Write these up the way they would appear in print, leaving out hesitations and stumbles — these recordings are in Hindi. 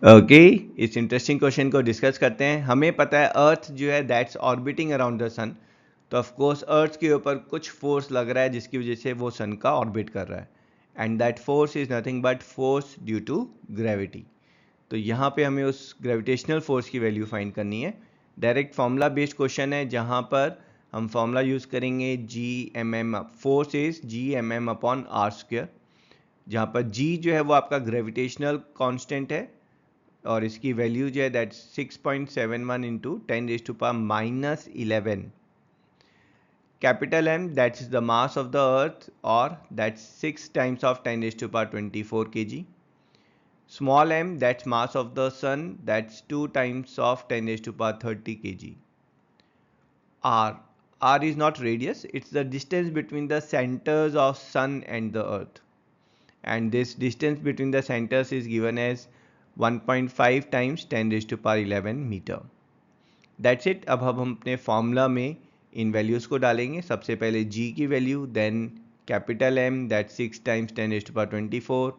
ओके, इस इंटरेस्टिंग क्वेश्चन को डिस्कस करते हैं। हमें पता है अर्थ जो है दैट्स ऑर्बिटिंग अराउंड द सन, तो ऑफ कोर्स अर्थ के ऊपर कुछ फोर्स लग रहा है जिसकी वजह से वो सन का ऑर्बिट कर रहा है, and that force is nothing but force due to gravity. तो यहाँ पे हमें उस ग्रेविटेशनल फोर्स की वैल्यू फाइंड करनी है। डायरेक्ट फॉर्मूला बेस्ड क्वेश्चन है जहाँ पर हम फॉर्मूला यूज़ करेंगे G M M, force is G M M upon R square, जहाँ पर जी जो है वो आपका ग्रेविटेशनल कांस्टेंट है और इसकी वैल्यू जो है that 6.71 into 10⁻⁻11। Capital M that is the mass of the earth और that's 6 times of 10⁻24 kg. Small m that's mass of the sun, that's 2 times of 10⁻30 kg. R is not radius, it's the distance between the centers of sun and the earth, and this distance between the centers is given as 1.5 times 10⁻11 meter. That's it. अब हम अपने फॉर्मूला में इन वैल्यूज़ को डालेंगे। सबसे पहले g की value, then capital M that 6 times 10⁻24,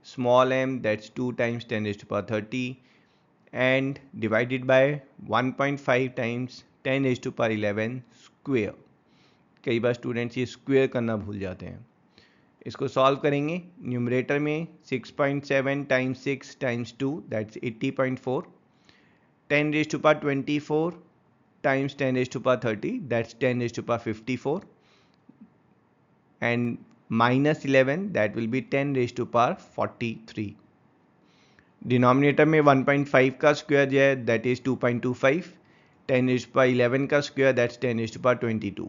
small m that's 2 times 10⁻30 and divided by 1.5 times 10⁻11 square. कई बार स्टूडेंट्स ये स्क्वेयर करना भूल जाते हैं। इसको सॉल्व करेंगे। न्यूमरेटर में 6.7 times 6 times 2 that's 80.4, 10⁻24 times 10⁻30 that's 10⁻54, and minus 11 that will be 10⁻43. Denominator में 1.5 का स्क्वायर जो है दैट इज 2.25, 10⁻11 का square that's 10⁻22.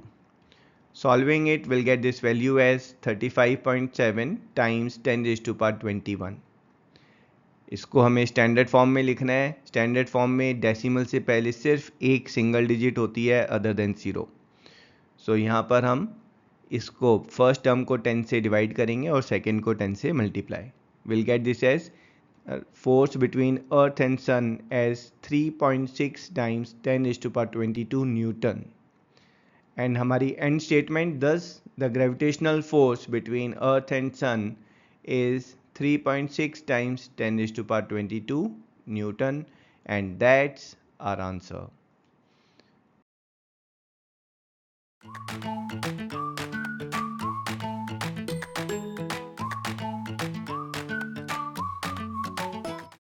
Solving it will get this value as 35.7 times 10⁻21. इसको हमें स्टैंडर्ड फॉर्म में लिखना है। स्टैंडर्ड फॉर्म में डेसिमल से पहले सिर्फ एक सिंगल डिजिट होती है अदर देन 0। सो यहाँ पर हम इसको फर्स्ट टर्म को 10 से डिवाइड करेंगे और सेकेंड को 10 से multiply. Will get this as force between earth and sun as 3.6 times 10⁻22 newton, and हमारी end statement thus the gravitational force between earth and sun is 3.6 times 10⁻22 Newton, and that's our answer.